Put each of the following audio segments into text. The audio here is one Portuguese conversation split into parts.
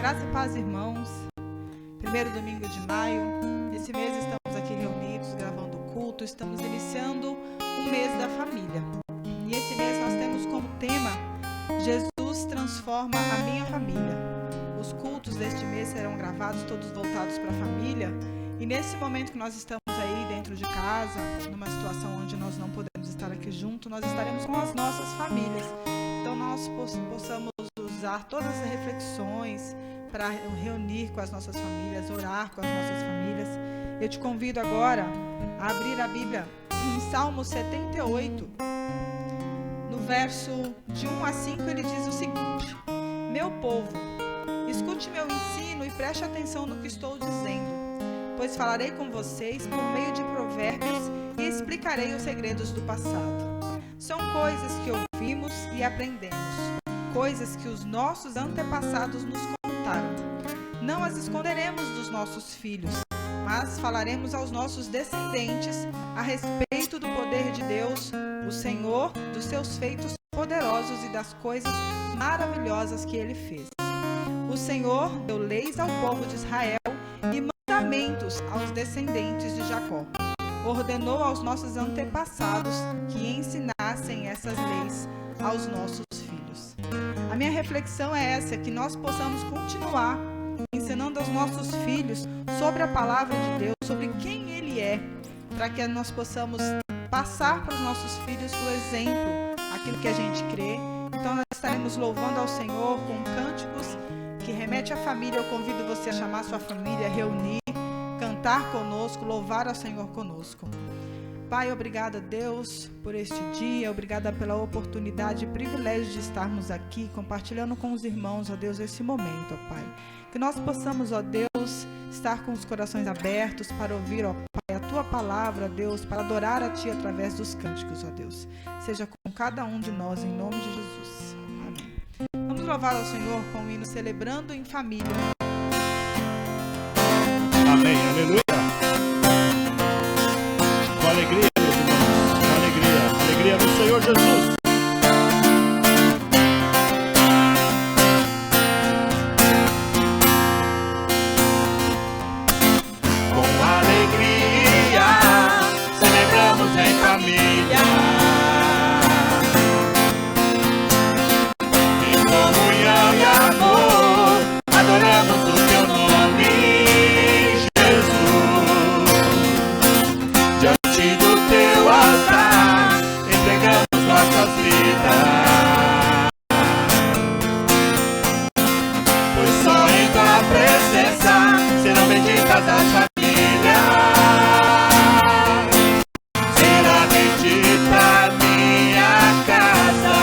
Graça e paz, irmãos. Primeiro domingo de maio. Esse mês estamos aqui reunidos, gravando o culto. Estamos iniciando o mês da família. E esse mês nós temos como tema: Jesus transforma a minha família. Os cultos deste mês serão gravados, todos voltados para a família. E nesse momento que nós estamos aí dentro de casa, numa situação onde nós não podemos estar aqui junto, nós estaremos com as nossas famílias. Então nós possamos usar todas as reflexões para reunir com as nossas famílias, orar com as nossas famílias. Eu te convido agora a abrir a Bíblia em Salmo 78, no verso de 1 a 5, ele diz o seguinte: Meu povo, escute meu ensino e preste atenção no que estou dizendo, pois falarei com vocês por meio de provérbios e explicarei os segredos do passado. São coisas que ouvimos e aprendemos, coisas que os nossos antepassados nos contaram. Não as esconderemos dos nossos filhos, mas falaremos aos nossos descendentes a respeito do poder de Deus, o Senhor, dos seus feitos poderosos e das coisas maravilhosas que Ele fez. O Senhor deu leis ao povo de Israel e mandamentos aos descendentes de Jacó. Ordenou aos nossos antepassados que ensinassem essas leis aos nossos filhos. A minha reflexão é essa, que nós possamos continuar ensinando aos nossos filhos sobre a palavra de Deus, sobre quem Ele é, para que nós possamos passar para os nossos filhos o exemplo, aquilo que a gente crê. Então nós estaremos louvando ao Senhor com cânticos que remete à família. Eu convido você a chamar a sua família, reunir, cantar conosco, louvar ao Senhor conosco. Pai, obrigada, Deus, por este dia, obrigada pela oportunidade e privilégio de estarmos aqui compartilhando com os irmãos, ó Deus, esse momento, ó Pai. Que nós possamos, ó Deus, estar com os corações abertos para ouvir, ó Pai, a Tua palavra, ó Deus, para adorar a Ti através dos cânticos, ó Deus. Seja com cada um de nós, em nome de Jesus. Amém. Vamos louvar ao Senhor com o hino Celebrando em Família. Amém, aleluia. Com alegria, meus irmãos, com alegria, alegria no Senhor Jesus. Com alegria, celebramos em família. Em comunhão e amor, adoramos o Teu nome. Diante do Teu altar, entregamos nossas vidas, pois só em Tua presença serão benditas as famílias. Será bendita minha casa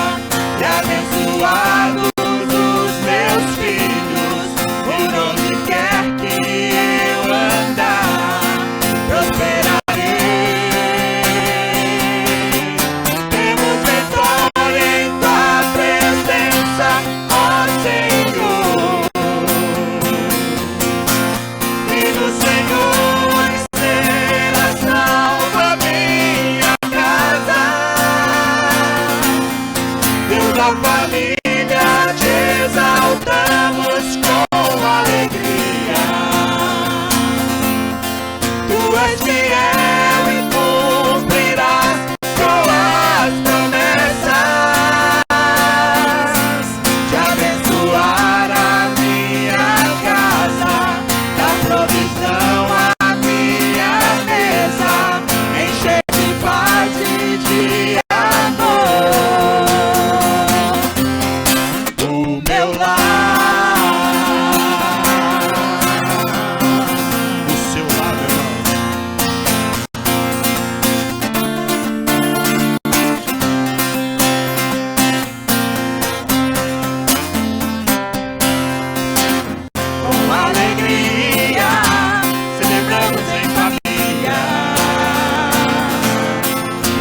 e abençoados os meus filhos, por onde quer que eu andar, prosperar. Família, te exaltamos com alegria. Tu és fiel e cumprirás tuas promessas de abençoar a minha casa, da provisão à minha mesa, encher de paz e de amor. Meu lar, o seu lar, meu irmão. Com alegria, celebramos em família.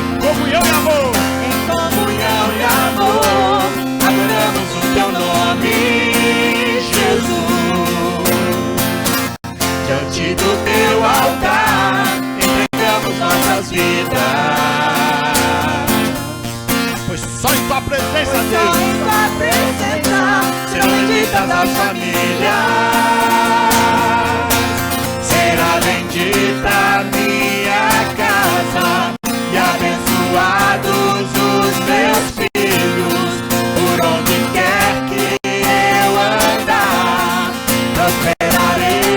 Em comunhão e amor. Em comunhão e amor, adoramos o Teu nome, Jesus. Diante do Teu altar, entregamos nossas vidas, pois só em Tua presença, Deus, serão benditas as das famílias. Será bendita minha casa e abençoados os meus filhos. Por onde quer que eu andar, prosperarei.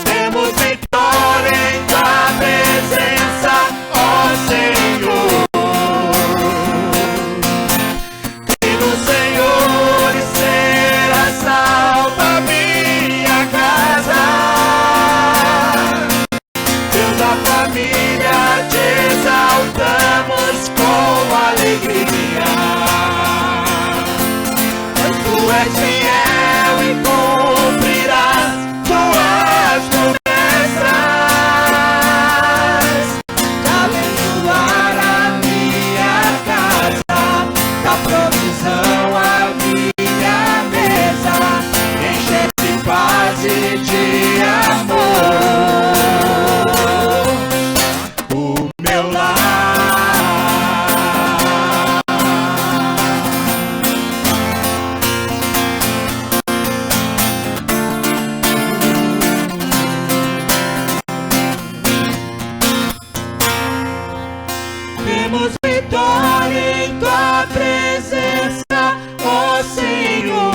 Temos vitória em tua presença, ó Senhor. Crê no Senhor e será salva minha casa. Deus da família, te exaltamos com alegria. Pois tu és fiel e cumprirás tuas promessas. De abençoar a minha casa, da provisão a minha mesa, encher de paz e de amor o meu lar. Temos vitória em tua presença, ó Senhor.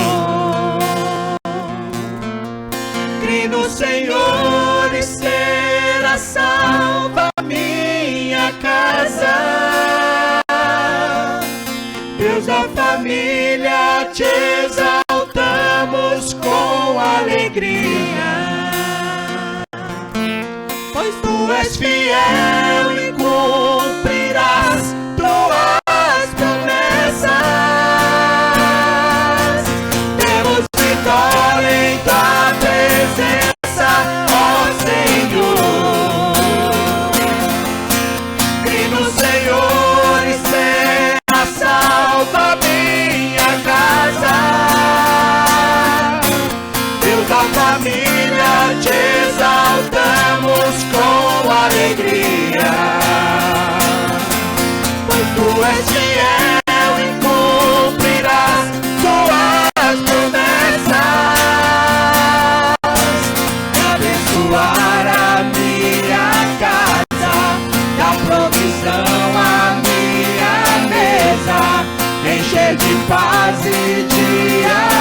Crê no Senhor e será salva minha casa. Deus da família, te exaltamos com alegria. Pois tu és fiel e cumprirás tuas promessas. Temos vitória em tua presença, ó Senhor. Crê no Senhor e será salva minha casa. Deus da família, te exaltamos com alegria. Pois tu és fiel e cumprirás tuas promessas. De abençoar a minha casa, da provisão a minha mesa, encher de paz e de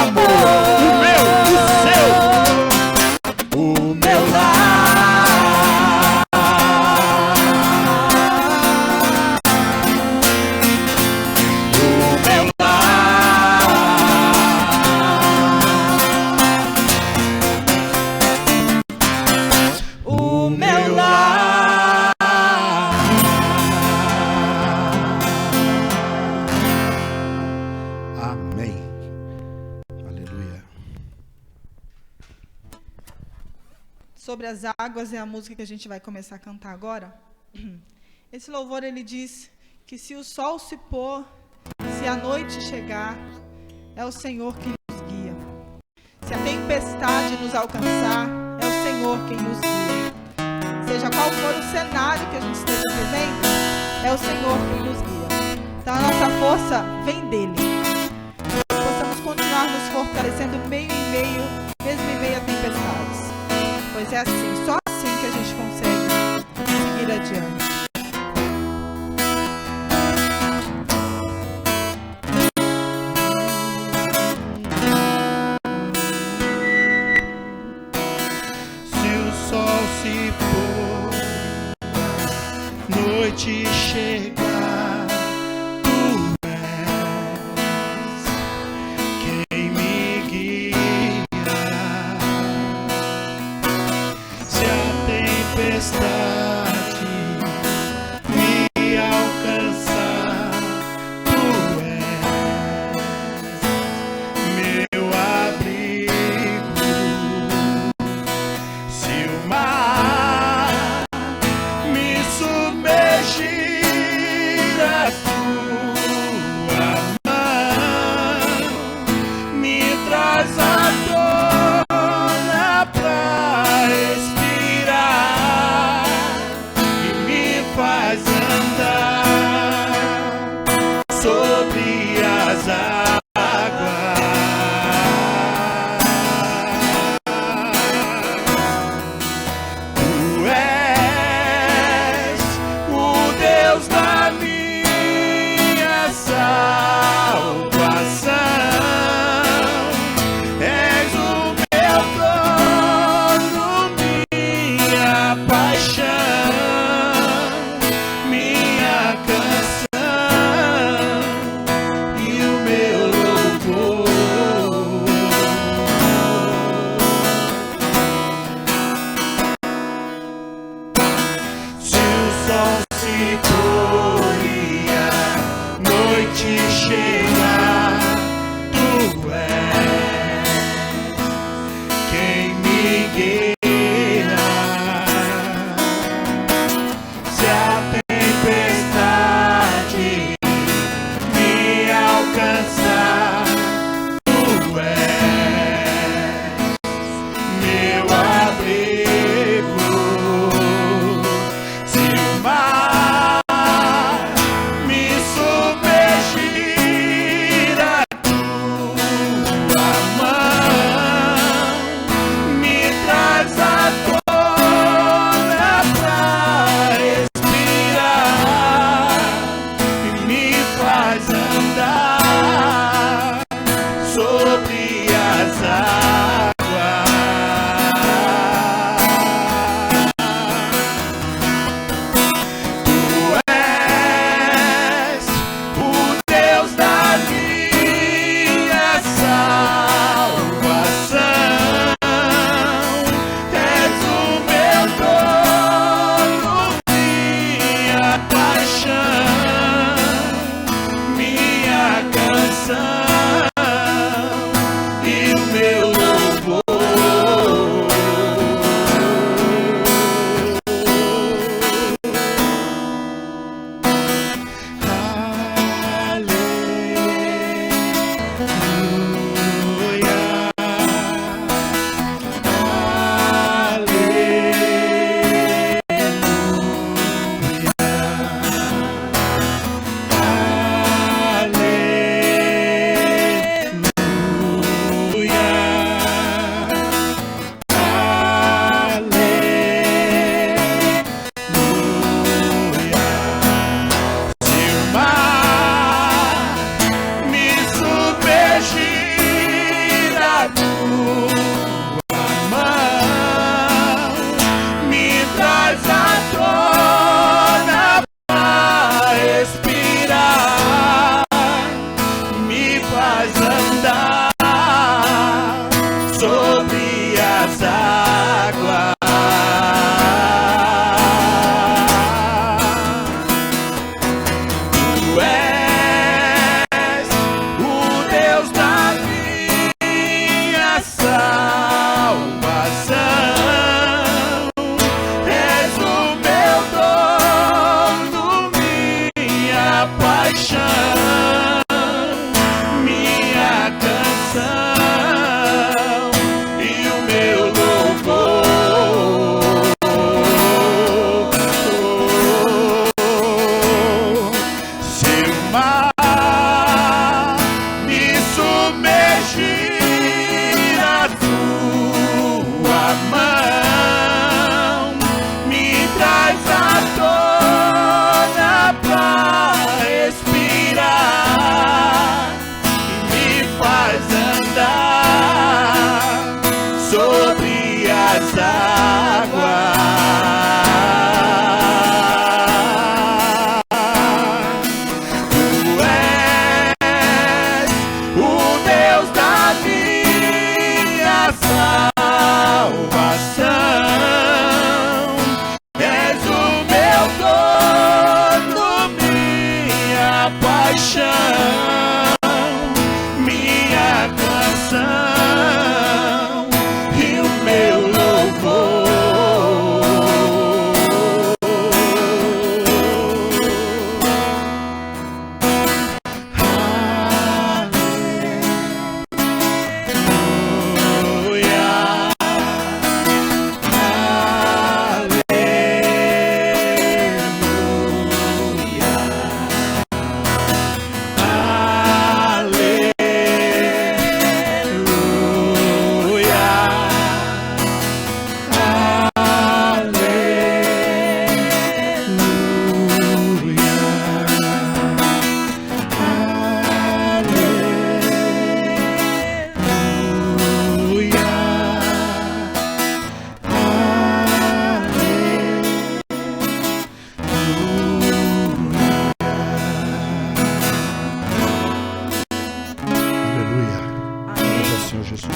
amor o meu lar. O meu lar. O meu lar. Amém. Aleluia. Sobre as águas é a música que a gente vai começar a cantar agora. Esse louvor, ele diz que se o sol se pôr, se a noite chegar, é o Senhor quem nos guia. Se a tempestade nos alcançar, é o Senhor quem nos guia. Seja qual for o cenário que a gente esteja vivendo, é o Senhor quem nos guia. Então a nossa força vem dele. Que possamos continuar nos fortalecendo mesmo em meio a tempestades. Pois é assim, só assim que a gente consegue seguir adiante. Se o sol se pôr, noite chegar, tu és quem me guia. Se a tempestade as águas. Tu és o Deus da minha salvação. És o meu dono, minha paixão, minha canção e o meu louvor. Se o mar me submergir, a tua mão me traz à tona pra respirar e me faz andar sobre as águas. Tu és o Deus da minha salvação. És o meu dono, minha paixão, minha canção e o meu louvor. Aleluia. Glória ao Senhor Jesus.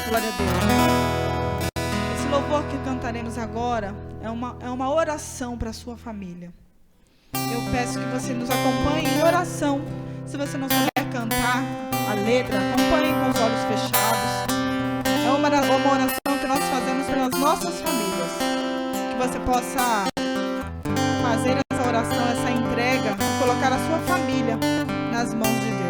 Glória a Deus. Esse louvor que cantaremos agora é uma oração para a sua família. Eu peço que você nos acompanhe em oração. Se você não souber cantar a letra, acompanhe com os olhos fechados. É uma oração que nós fazemos pelas nossas famílias. Que você possa fazer essa oração, essa entrega, colocar a sua família nas mãos de Deus.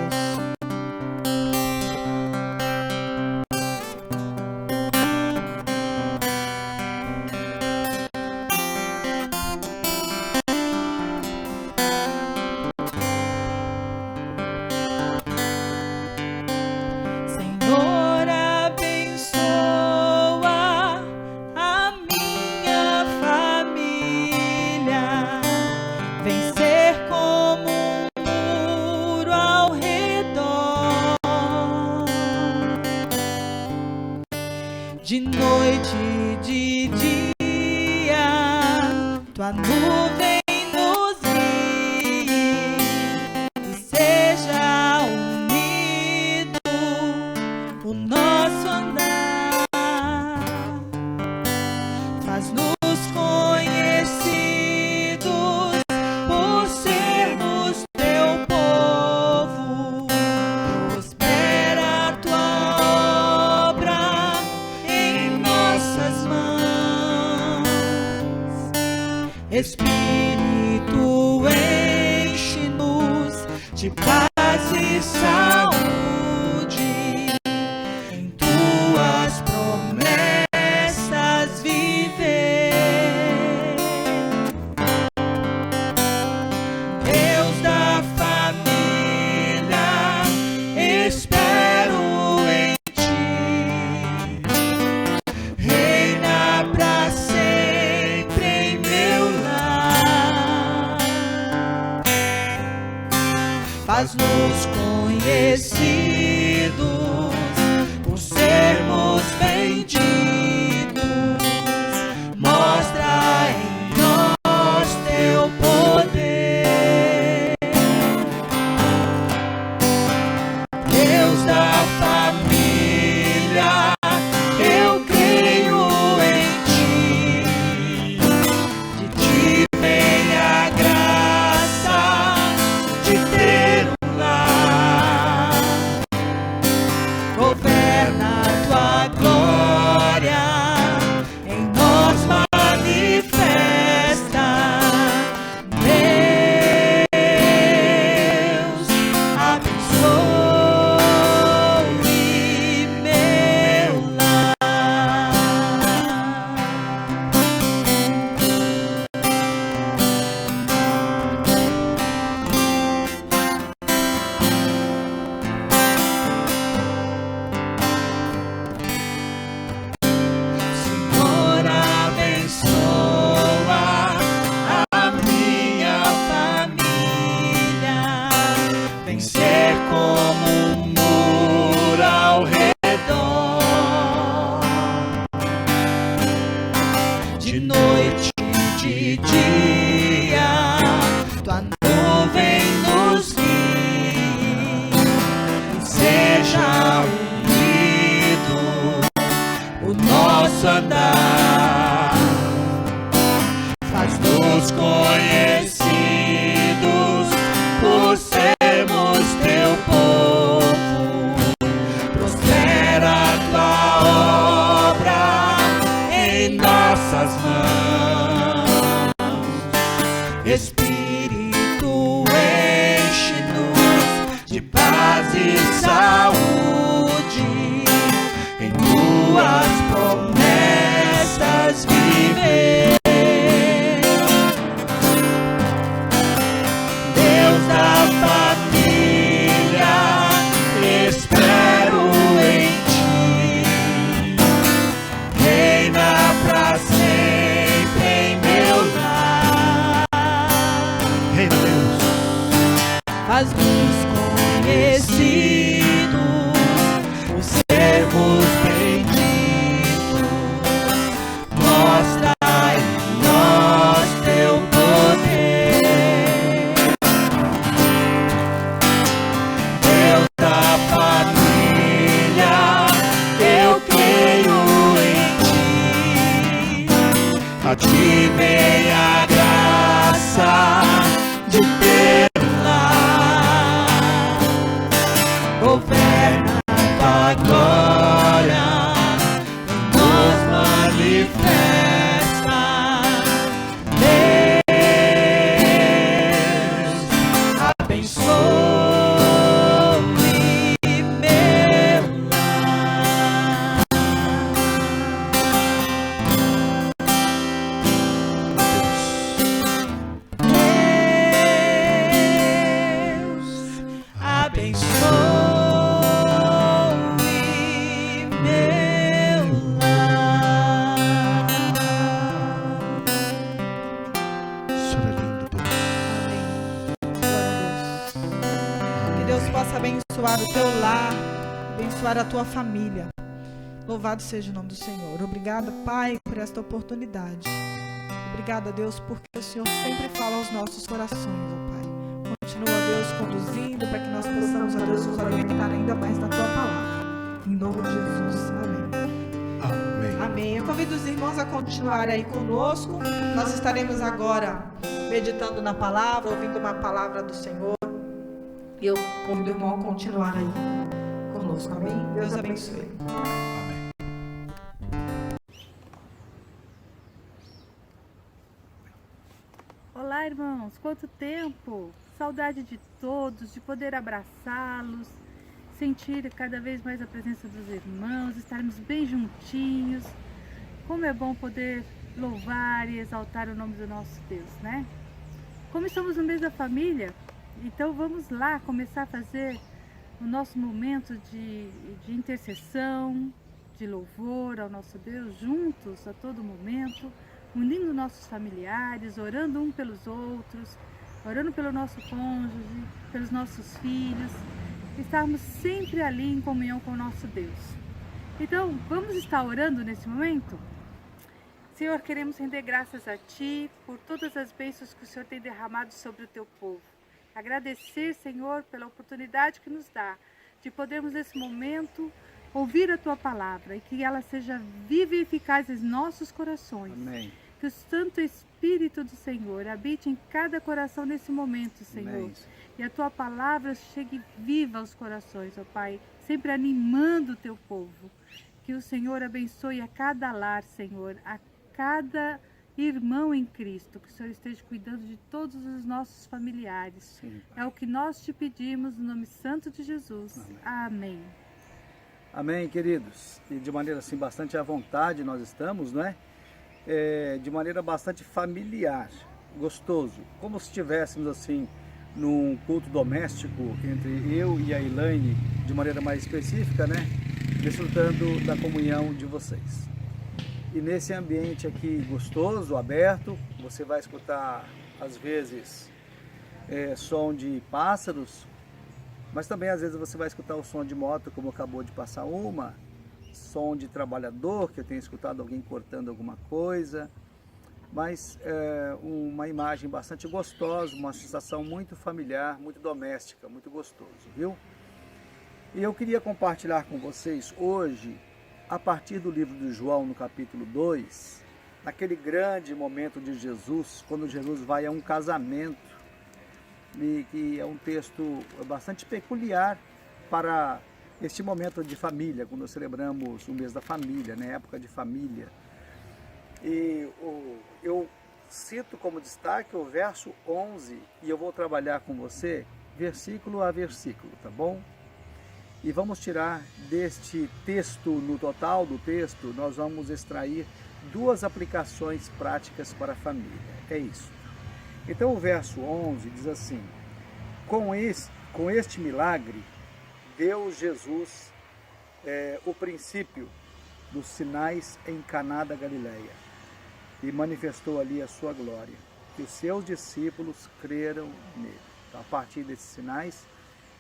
Senhor, abençoa a minha família, vencer como um muro ao redor. De noite e de dia, tua nuvem nos guie e seja unido o nosso andar. Faz-nos conhecidos por sermos teu povo. Prospera a tua obra em nossas mãos. Espírito, enche-nos de paz e saúde, em tuas promessas viver. Deus da família, espero em ti. Reina pra sempre em meu lar. Faz-nos conhecidos por sermos benditos. Mostra em nós teu poder. Deus da família, tua glória em nós manifesta. Deus, abençoe meu lar. Senhor, abençoa a minha família. Vem ser como um muro ao redor. De noite e de dia, tua nuvem nos guie e seja unido o nosso andar. Faz-nos conhecidos por sermos teu povo. Prospera a tua obra em nossas mãos. Espírito, enche-nos de paz e saúde. Em tuas promessas viver. Deus da família, espero em ti. Reina pra sempre em meu lar. Reina, Deus. Faz-nos conhecidos por sermos benditos. Mostra em nós teu poder. Deus da família, eu creio em ti. A ti vem a graça de ter um lar. Governa tua glória em nós manifesta. Deus, abençoe meu lar. Deus, abençoe meu lar. Senhor é lindo, Deus. Amém. Glória a Deus. Que Deus possa abençoar o teu lar, abençoar a tua família. Louvado seja o nome do Senhor. Obrigada, Pai, por esta oportunidade. Obrigada, Deus, porque o Senhor sempre fala aos nossos corações, ó Pai. Continua, Deus, conduzindo para que nós possamos, ó Deus, nos alimentar ainda mais da tua palavra. Em nome de Jesus. Amém. Amém. Amém. Eu convido os irmãos a continuarem aí conosco. Nós estaremos agora meditando na palavra, ouvindo uma palavra do Senhor. E eu convido o irmão a continuar aí conosco. Amém? Deus abençoe. Olá, irmãos, quanto tempo! Saudade de todos, de poder abraçá-los, sentir cada vez mais a presença dos irmãos, estarmos bem juntinhos. Como é bom poder louvar e exaltar o nome do nosso Deus, né? Como estamos no mês da família, então vamos lá começar a fazer o nosso momento de intercessão, de louvor ao nosso Deus, juntos a todo momento, unindo nossos familiares, orando um pelos outros, orando pelo nosso cônjuge, pelos nossos filhos, estarmos sempre ali em comunhão com o nosso Deus. Então, vamos estar orando nesse momento? Senhor, queremos render graças a Ti por todas as bênçãos que o Senhor tem derramado sobre o Teu povo. Agradecer, Senhor, pela oportunidade que nos dá de podermos nesse momento ouvir a Tua palavra e que ela seja viva e eficaz em nossos corações. Amém. Que o Santo Espírito do Senhor habite em cada coração nesse momento, Senhor. Amém. E a Tua palavra chegue viva aos corações, ó Pai, sempre animando o Teu povo. Que o Senhor abençoe a cada lar, Senhor, a cada irmão em Cristo, que o Senhor esteja cuidando de todos os nossos familiares. Sim. É o que nós te pedimos no nome santo de Jesus. Amém. Amém, queridos. E de maneira assim, bastante à vontade nós estamos, não é? De maneira bastante familiar, gostoso, como se estivéssemos assim num culto doméstico entre eu e a Elaine, de maneira mais específica, né? Desfrutando da comunhão de vocês. E nesse ambiente aqui gostoso, aberto, você vai escutar às vezes som de pássaros, mas também às vezes você vai escutar o som de moto, como acabou de passar uma, som de trabalhador, que eu tenho escutado alguém cortando alguma coisa, mas uma imagem bastante gostosa, uma sensação muito familiar, muito doméstica, muito gostoso, viu? E eu queria compartilhar com vocês hoje, a partir do livro de João, no capítulo 2, naquele grande momento de Jesus, quando Jesus vai a um casamento, e que é um texto bastante peculiar para este momento de família, quando celebramos o mês da família, né, época de família. E eu cito como destaque o verso 11, e eu vou trabalhar com você versículo a versículo, tá bom? E vamos tirar deste texto, no total do texto, nós vamos extrair duas aplicações práticas para a família. É isso. Então o verso 11 diz assim: com este milagre, deu Jesus o princípio dos sinais em Caná da Galileia e manifestou ali a sua glória, que os seus discípulos creram nele. Então, a partir desses sinais,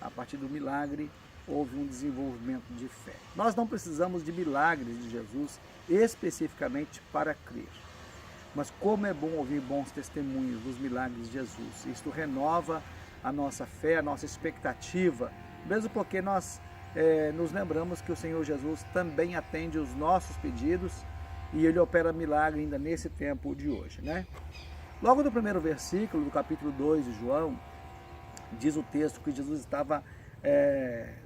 a partir do milagre, houve um desenvolvimento de fé. Nós não precisamos de milagres de Jesus especificamente para crer. Mas como é bom ouvir bons testemunhos dos milagres de Jesus. Isto renova a nossa fé, a nossa expectativa, mesmo porque nós nos lembramos que o Senhor Jesus também atende os nossos pedidos e Ele opera milagre ainda nesse tempo de hoje, né? Logo no primeiro versículo do capítulo 2 de João, diz o texto que Jesus estava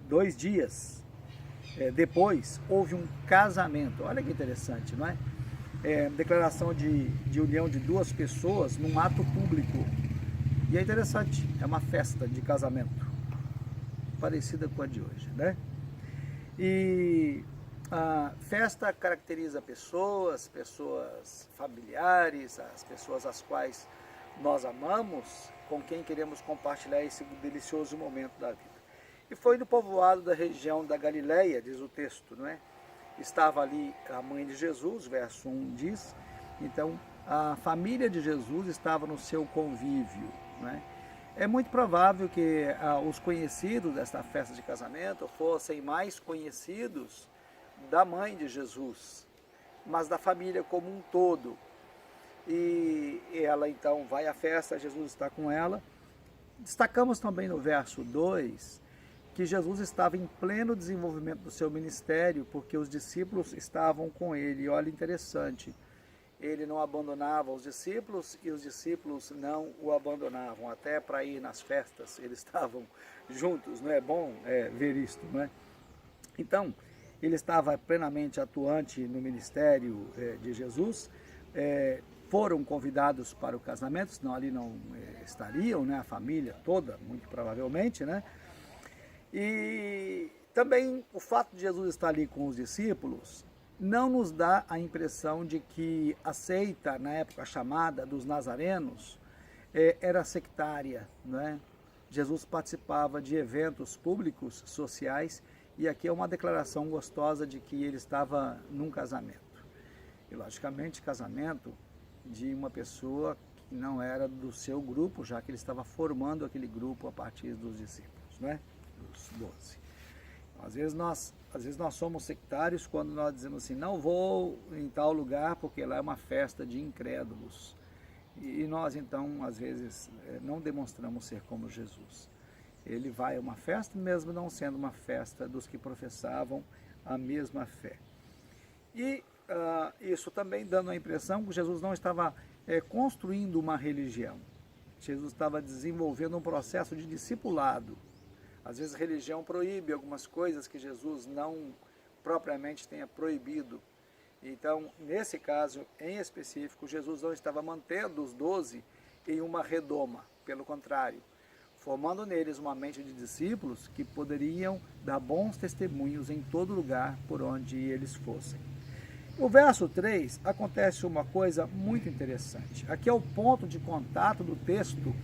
2 dias depois, houve um casamento. Olha que interessante, não é? Declaração de união de duas pessoas num ato público. E é interessante, é uma festa de casamento, parecida com a de hoje, né? E a festa caracteriza pessoas familiares, as pessoas às quais nós amamos, com quem queremos compartilhar esse delicioso momento da vida. E foi no povoado da região da Galileia, diz o texto, não é? Estava ali a mãe de Jesus, verso 1 diz, então a família de Jesus estava no seu convívio, não é? É muito provável que os conhecidos desta festa de casamento fossem mais conhecidos da mãe de Jesus, mas da família como um todo. E ela então vai à festa, Jesus está com ela. Destacamos também no verso 2 que Jesus estava em pleno desenvolvimento do seu ministério, porque os discípulos estavam com ele. E olha, interessante, ele não abandonava os discípulos e os discípulos não o abandonavam, até para ir nas festas, eles estavam juntos, não é bom ver isto, não é? Então, ele estava plenamente atuante no ministério de Jesus, foram convidados para o casamento, senão ali não estariam, né, a família toda, muito provavelmente, né? E também o fato de Jesus estar ali com os discípulos não nos dá a impressão de que a seita, na época chamada dos nazarenos, era sectária, né? Jesus participava de eventos públicos, sociais, e aqui é uma declaração gostosa de que ele estava num casamento. E, logicamente, casamento de uma pessoa que não era do seu grupo, já que ele estava formando aquele grupo a partir dos discípulos, né? Dos 12. Às vezes nós somos sectários quando nós dizemos assim, não vou em tal lugar porque lá é uma festa de incrédulos. E nós então, às vezes, não demonstramos ser como Jesus. Ele vai a uma festa mesmo não sendo uma festa dos que professavam a mesma fé. E isso também dando a impressão que Jesus não estava construindo uma religião. Jesus estava desenvolvendo um processo de discipulado. Às vezes a religião proíbe algumas coisas que Jesus não propriamente tenha proibido. Então, nesse caso em específico, Jesus não estava mantendo os 12 em uma redoma, pelo contrário, formando neles uma mente de discípulos que poderiam dar bons testemunhos em todo lugar por onde eles fossem. No verso 3, acontece uma coisa muito interessante. Aqui é o ponto de contato do texto,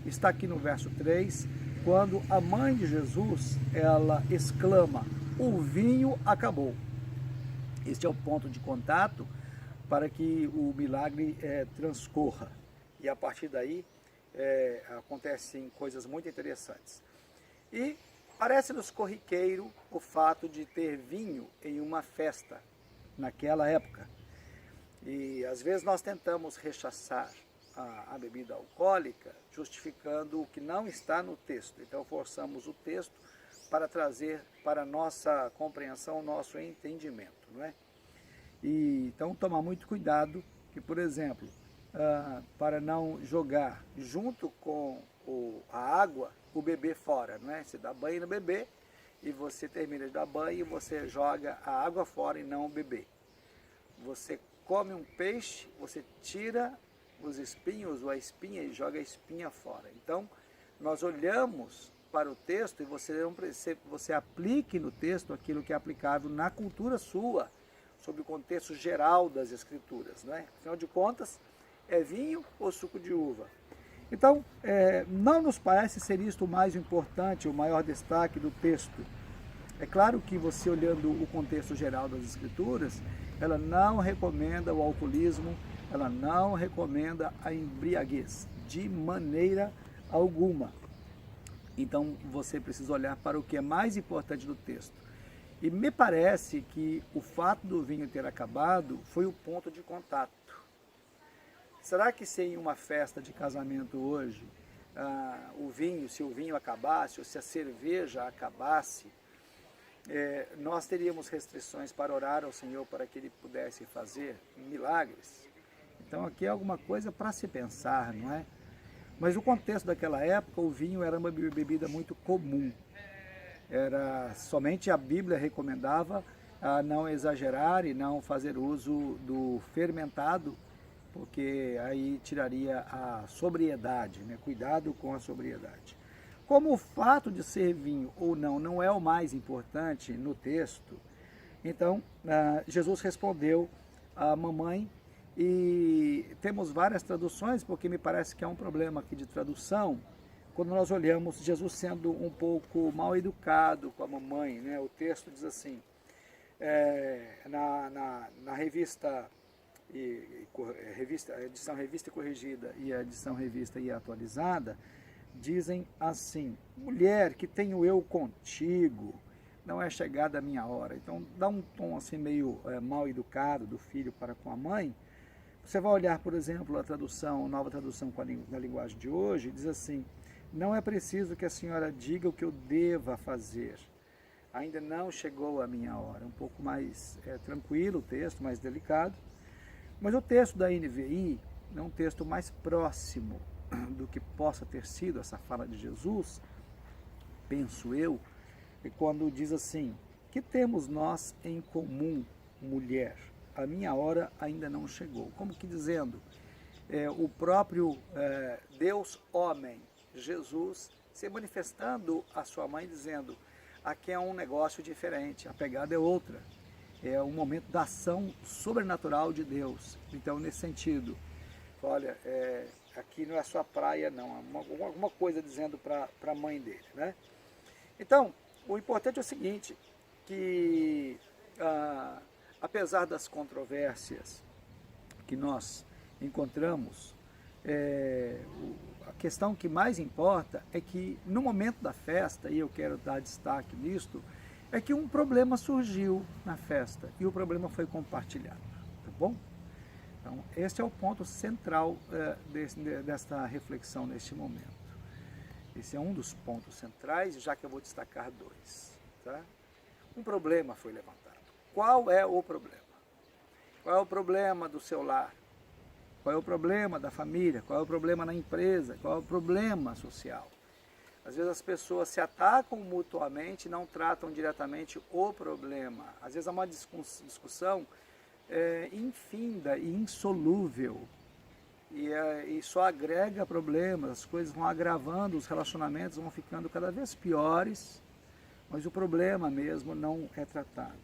está aqui no verso 3, quando a mãe de Jesus, ela exclama, o vinho acabou. Este é o ponto de contato para que o milagre transcorra. E a partir daí, acontecem coisas muito interessantes. E parece-nos corriqueiro o fato de ter vinho em uma festa, naquela época. E às vezes nós tentamos rechaçar a bebida alcoólica, justificando o que não está no texto. Então forçamos o texto para trazer para a nossa compreensão, o nosso entendimento, não é? E, então tomar muito cuidado, que por exemplo, para não jogar junto com a água, o bebê fora, não é? Você dá banho no bebê, e você termina de dar banho e você joga a água fora e não o bebê. Você come um peixe, você tira os espinhos ou a espinha e joga a espinha fora. Então, nós olhamos para o texto e você aplique no texto aquilo que é aplicável na cultura sua, sob o contexto geral das Escrituras, não é? Afinal de contas, é vinho ou suco de uva? Então, não nos parece ser isto o mais importante, o maior destaque do texto. É claro que você olhando o contexto geral das Escrituras, ela não recomenda o alcoolismo, ela não recomenda a embriaguez, de maneira alguma. Então, você precisa olhar para o que é mais importante do texto. E me parece que o fato do vinho ter acabado foi o ponto de contato. Será que se em uma festa de casamento hoje, se o vinho acabasse, ou se a cerveja acabasse, nós teríamos restrições para orar ao Senhor para que Ele pudesse fazer milagres? Então aqui é alguma coisa para se pensar, não é? Mas o contexto daquela época, o vinho era uma bebida muito comum. Somente a Bíblia recomendava a não exagerar e não fazer uso do fermentado, porque aí tiraria a sobriedade, né? Cuidado com a sobriedade. Como o fato de ser vinho ou não é o mais importante no texto, então Jesus respondeu à mamãe, e temos várias traduções, porque me parece que há um problema aqui de tradução, quando nós olhamos Jesus sendo um pouco mal educado com a mamãe, né? O texto diz assim, na revista, edição Revista e Corrigida e a edição Revista e Atualizada, dizem assim, mulher, que tenho eu contigo, não é chegada a minha hora. Então dá um tom assim meio mal educado do filho para com a mãe. Você vai olhar, por exemplo, a nova tradução na linguagem de hoje, diz assim, não é preciso que a senhora diga o que eu deva fazer, ainda não chegou a minha hora. Um pouco mais tranquilo o texto, mais delicado. Mas o texto da NVI é um texto mais próximo do que possa ter sido essa fala de Jesus, penso eu, quando diz assim, que temos nós em comum, mulher? A minha hora ainda não chegou. Como que dizendo, o próprio Deus homem, Jesus, se manifestando a sua mãe, dizendo, aqui é um negócio diferente, a pegada é outra. É um momento da ação sobrenatural de Deus. Então, nesse sentido, olha, aqui não é só praia, não. Alguma coisa dizendo para a mãe dele, né? Então, o importante é o seguinte, que apesar das controvérsias que nós encontramos, a questão que mais importa é que no momento da festa, e eu quero dar destaque nisto, é que um problema surgiu na festa e o problema foi compartilhado, tá bom? Então, esse é o ponto central desta reflexão neste momento. Esse é um dos pontos centrais, já que eu vou destacar dois, tá? Um problema foi levantado. Qual é o problema? Qual é o problema do seu lar? Qual é o problema da família? Qual é o problema na empresa? Qual é o problema social? Às vezes as pessoas se atacam mutuamente e não tratam diretamente o problema. Às vezes há uma discussão infinda e insolúvel. E só agrega problemas, as coisas vão agravando, os relacionamentos vão ficando cada vez piores, mas o problema mesmo não é tratado.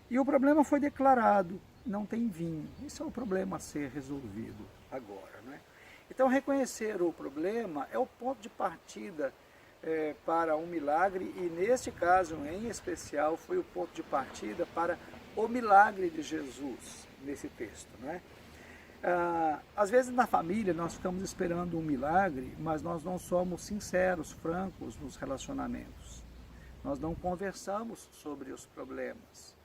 E o problema foi declarado, não tem vinho. Isso é o problema a ser resolvido agora, né? Então, reconhecer o problema é o ponto de partida para um milagre, e neste caso em especial foi o ponto de partida para o milagre de Jesus nesse texto, né? Às vezes na família nós ficamos esperando um milagre, mas nós não somos sinceros, francos nos relacionamentos. Nós não conversamos sobre os problemas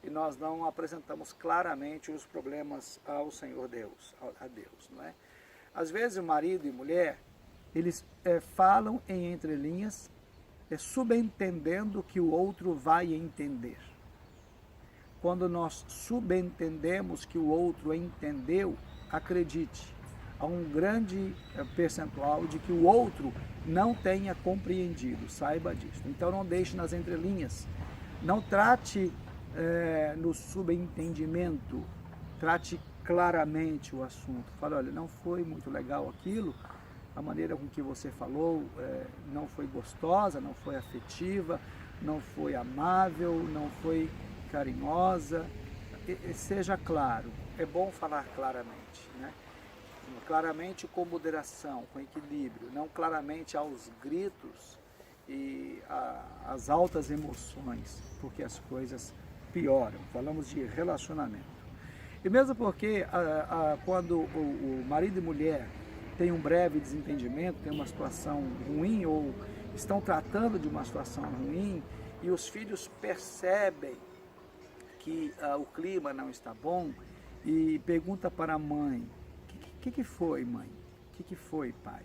e nós não apresentamos claramente os problemas ao Senhor Deus, a Deus, não é? Às vezes o marido e mulher, eles falam em entrelinhas, subentendendo que o outro vai entender. Quando nós subentendemos que o outro entendeu, acredite, há um grande percentual de que o outro não tenha compreendido, saiba disso. Então não deixe nas entrelinhas, não trate no subentendimento, trate claramente o assunto. Fala, olha, não foi muito legal aquilo, a maneira com que você falou não foi gostosa, não foi afetiva, não foi amável, não foi carinhosa. Seja claro, é bom falar claramente, né? Claramente com moderação, com equilíbrio, não claramente aos gritos e às altas emoções, porque as coisas pioram. Falamos de relacionamento. E mesmo porque quando o marido e mulher têm um breve desentendimento, tem uma situação ruim ou estão tratando de uma situação ruim e os filhos percebem que o clima não está bom e pergunta para a mãe, o que foi, mãe? O que foi, pai?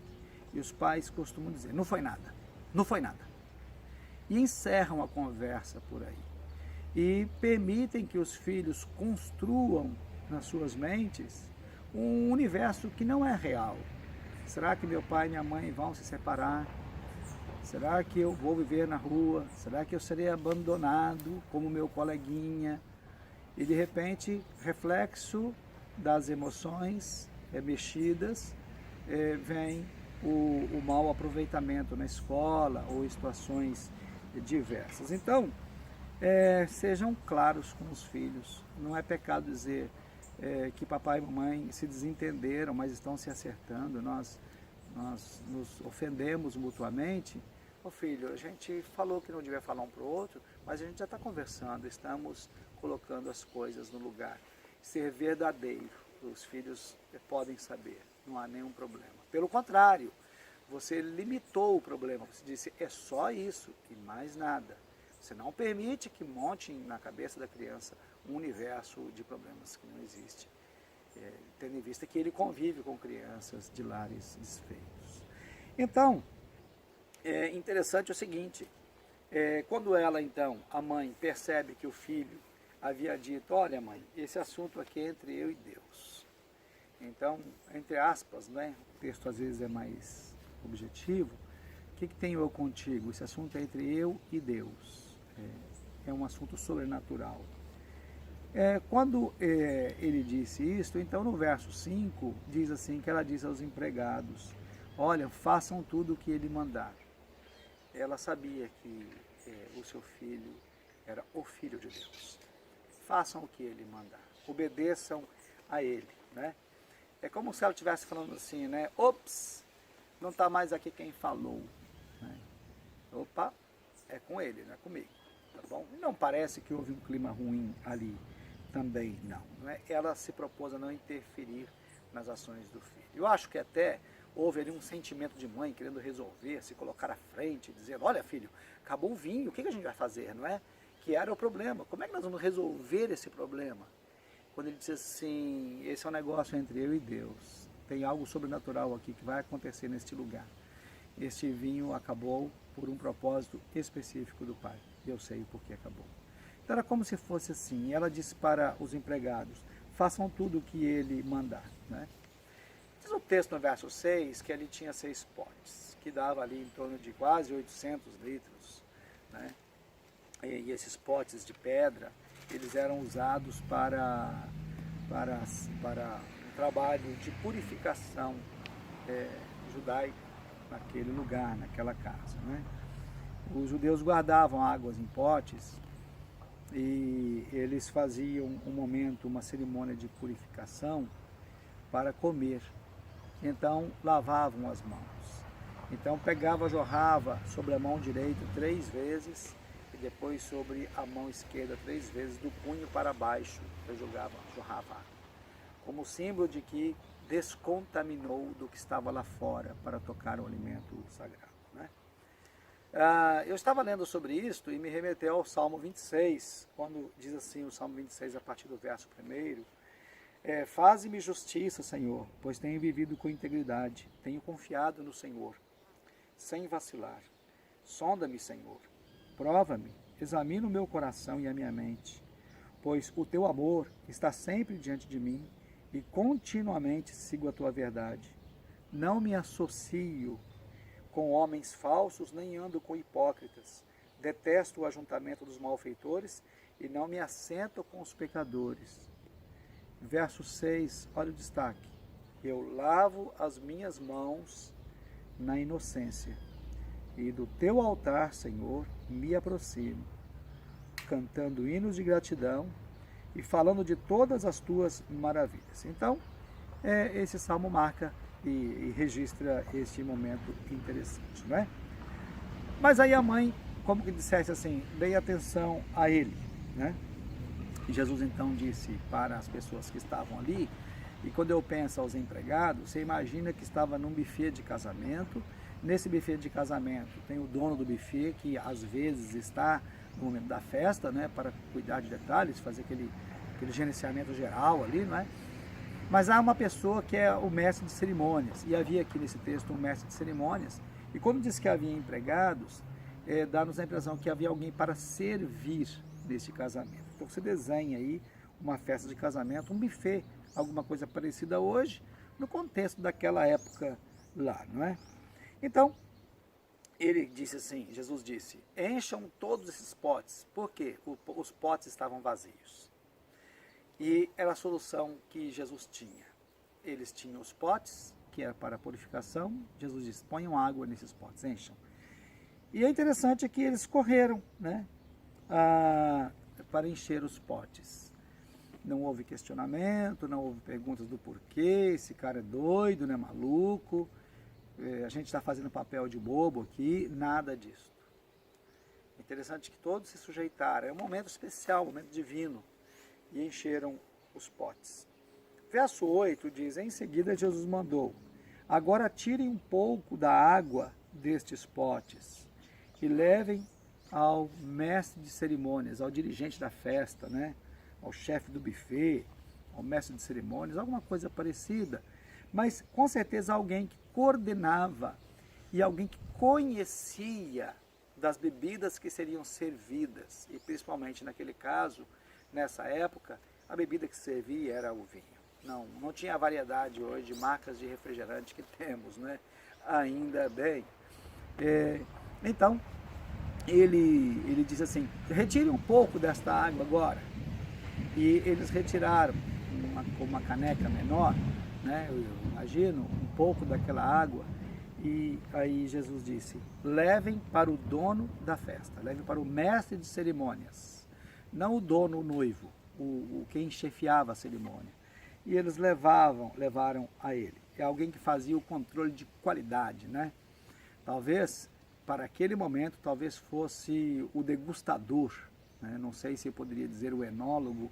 E os pais costumam dizer, não foi nada, não foi nada. E encerram a conversa por aí. E permitem que os filhos construam nas suas mentes um universo que não é real. Será que meu pai e minha mãe vão se separar? Será que eu vou viver na rua? Será que eu serei abandonado como meu coleguinha? E de repente, reflexo das emoções mexidas, vem o mau aproveitamento na escola ou em situações diversas. Então, sejam claros com os filhos. Não é pecado dizer que papai e mamãe se desentenderam, mas estão se acertando. Nós nos ofendemos mutuamente. Filho, a gente falou que não devia falar um para o outro, mas a gente já está conversando, estamos colocando as coisas no lugar. Ser verdadeiro, os filhos podem saber, não há nenhum problema. Pelo contrário, você limitou o problema, você disse, é só isso e mais nada. Você não permite que monte na cabeça da criança um universo de problemas que não existe, tendo em vista que ele convive com crianças de lares desfeitos. Então, é interessante o seguinte, quando ela então, a mãe, percebe que o filho havia dito, olha mãe, esse assunto aqui é entre eu e Deus. Então, entre aspas, né, o texto às vezes é mais objetivo, o que tenho eu contigo? Esse assunto é entre eu e Deus, é um assunto sobrenatural. Quando ele disse isto, então no verso 5, diz assim, que ela diz aos empregados, olha, façam tudo o que ele mandar. Ela sabia que o seu filho era o Filho de Deus. Façam o que ele mandar, obedeçam a ele, né? É como se ela estivesse falando assim, né? Ops, não está mais aqui quem falou, né? Opa, é com ele, não é comigo, tá bom? Não parece que houve um clima ruim ali também, não é? Ela se propôs a não interferir nas ações do filho. Eu acho que até houve ali um sentimento de mãe querendo resolver, se colocar à frente, dizendo, olha filho, acabou o vinho, o que a gente vai fazer, não é? Que era o problema, como é que nós vamos resolver esse problema? Quando ele disse assim, esse é um negócio entre eu e Deus, tem algo sobrenatural aqui que vai acontecer neste lugar. Este vinho acabou por um propósito específico do Pai, eu sei por que acabou. Então era como se fosse assim, ela disse para os empregados, façam tudo o que ele mandar, né? Diz o texto no verso 6 que ele tinha 6 potes. que dava ali em torno de quase 800 litros, né? E esses potes de pedra, eles eram usados para um trabalho de purificação judaica naquele lugar, naquela casa, né? Os judeus guardavam águas em potes e eles faziam um momento, uma cerimônia de purificação para comer. Então lavavam as mãos. Então pegava, jorrava sobre a mão direita 3 vezes e depois sobre a mão esquerda 3 vezes, do punho para baixo, jorrava água, como símbolo de que descontaminou do que estava lá fora para tocar o alimento sagrado, né? Eu estava lendo sobre isto e me remeteu ao Salmo 26, quando diz assim, o Salmo 26, a partir do verso 1, faze-me justiça, Senhor, pois tenho vivido com integridade, tenho confiado no Senhor, sem vacilar. Sonda-me, Senhor, prova-me, examina o meu coração e a minha mente, pois o teu amor está sempre diante de mim e continuamente sigo a tua verdade. Não me associo com homens falsos, nem ando com hipócritas. Detesto o ajuntamento dos malfeitores e não me assento com os pecadores. Verso 6, olha o destaque. Eu lavo as minhas mãos na inocência, e do teu altar, Senhor, me aproximo, cantando hinos de gratidão e falando de todas as tuas maravilhas. Então, esse salmo marca e registra este momento interessante, não é? Mas aí a mãe, como que dissesse assim, dei atenção a ele, né? E Jesus então disse para as pessoas que estavam ali, e quando eu penso aos empregados, você imagina que estava num buffet de casamento. Nesse buffet de casamento tem o dono do buffet, que às vezes está no momento da festa, né, para cuidar de detalhes, fazer aquele gerenciamento geral ali, não é? Mas há uma pessoa que é o mestre de cerimônias, e havia aqui nesse texto um mestre de cerimônias, e quando diz que havia empregados, dá-nos a impressão que havia alguém para servir nesse casamento. Então você desenha aí uma festa de casamento, um buffet, alguma coisa parecida hoje, no contexto daquela época lá, não é? Então, ele disse assim, Jesus disse, encham todos esses potes. Por quê? Os potes estavam vazios. E era a solução que Jesus tinha. Eles tinham os potes, que era para a purificação. Jesus disse, ponham água nesses potes, encham. E é interessante que eles correram, né, para encher os potes. Não houve questionamento, não houve perguntas do porquê, esse cara é doido, né, maluco, a gente está fazendo papel de bobo aqui, nada disso. É interessante que todos se sujeitaram, é um momento especial, um momento divino, e encheram os potes. Verso 8 diz, em seguida Jesus mandou, agora tirem um pouco da água destes potes e levem ao mestre de cerimônias, ao dirigente da festa, né? Ao chefe do buffet, ao mestre de cerimônias, alguma coisa parecida, mas com certeza alguém que coordenava e alguém que conhecia das bebidas que seriam servidas, e principalmente naquele caso, nessa época, a bebida que servia era o vinho. Não tinha a variedade hoje de marcas de refrigerante que temos, né? Ainda bem. Então, ele disse assim, retire um pouco desta água agora. E eles retiraram uma caneca menor, né? Eu imagino, um pouco daquela água. E aí Jesus disse, levem para o dono da festa, levem para o mestre de cerimônias, não o dono, o noivo, quem chefiava a cerimônia. E eles levaram a ele. É alguém que fazia o controle de qualidade, né? Talvez, para aquele momento, talvez fosse o degustador, né? Não sei se eu poderia dizer o enólogo,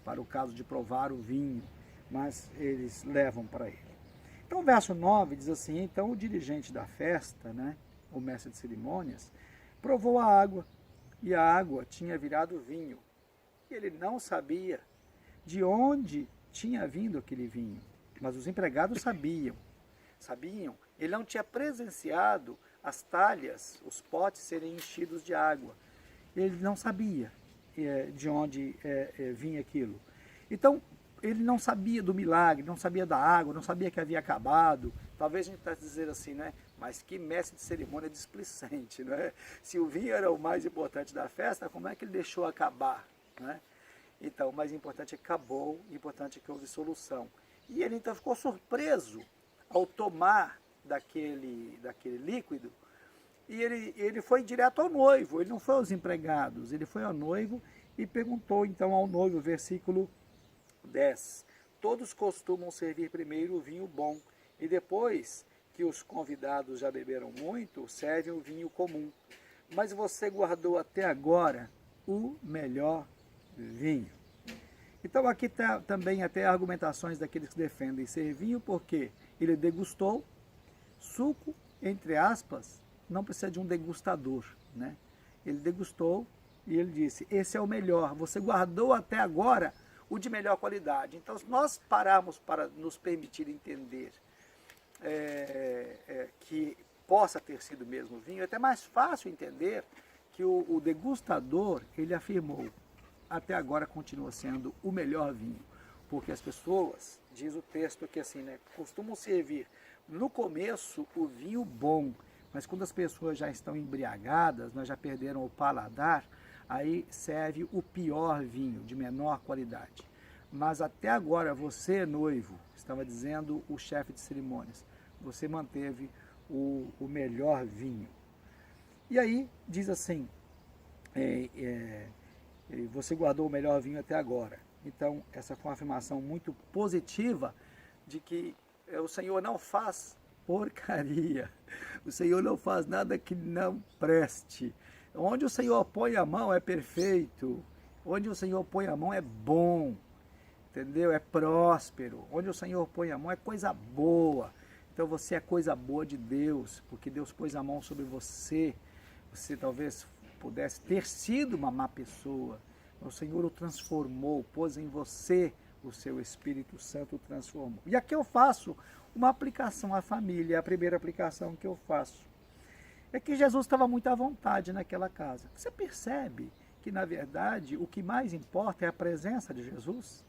para o caso de provar o vinho, mas eles levam para ele. Então o verso 9 diz assim, então o dirigente da festa, né, o mestre de cerimônias, provou a água, e a água tinha virado vinho. E ele não sabia de onde tinha vindo aquele vinho, mas os empregados sabiam. Ele não tinha presenciado as talhas, os potes serem enchidos de água. Ele não sabia de onde vinha aquilo. Então, ele não sabia do milagre, não sabia da água, não sabia que havia acabado. Talvez a gente possa dizer assim, né? Mas que mestre de cerimônia displicente, não é? Se o vinho era o mais importante da festa, como é que ele deixou acabar, não é? Então, o mais importante é que acabou, o importante é que houve solução. E ele então ficou surpreso ao tomar daquele líquido, e ele foi direto ao noivo, ele não foi aos empregados, ele foi ao noivo e perguntou então ao noivo, versículo 10, todos costumam servir primeiro o vinho bom, e depois que os convidados já beberam muito, servem o vinho comum. Mas você guardou até agora o melhor vinho. Então aqui está também até argumentações daqueles que defendem ser vinho, porque ele degustou suco, entre aspas, não precisa de um degustador, né? Ele degustou e ele disse, esse é o melhor, você guardou até agora o de melhor qualidade. Então, se nós pararmos para nos permitir entender que possa ter sido mesmo vinho, é até mais fácil entender que o degustador, ele afirmou, até agora continua sendo o melhor vinho, porque as pessoas, diz o texto aqui assim, né, costumam servir no começo o vinho bom, mas quando as pessoas já estão embriagadas, nós já perderam o paladar, aí serve o pior vinho, de menor qualidade. Mas até agora você, noivo, estava dizendo o chefe de cerimônias, você manteve o melhor vinho. E aí diz assim, você guardou o melhor vinho até agora. Então essa foi uma afirmação muito positiva de que o Senhor não faz porcaria, o Senhor não faz nada que não preste. Onde o Senhor põe a mão é perfeito, onde o Senhor põe a mão é bom, entendeu? É próspero, onde o Senhor põe a mão é coisa boa. Então você é coisa boa de Deus, porque Deus pôs a mão sobre você. Você talvez pudesse ter sido uma má pessoa, mas o Senhor o transformou, pôs em você o seu Espírito Santo o transformou. E aqui eu faço uma aplicação à família, a primeira aplicação que eu faço é que Jesus estava muito à vontade naquela casa. Você percebe que, na verdade, o que mais importa é a presença de Jesus?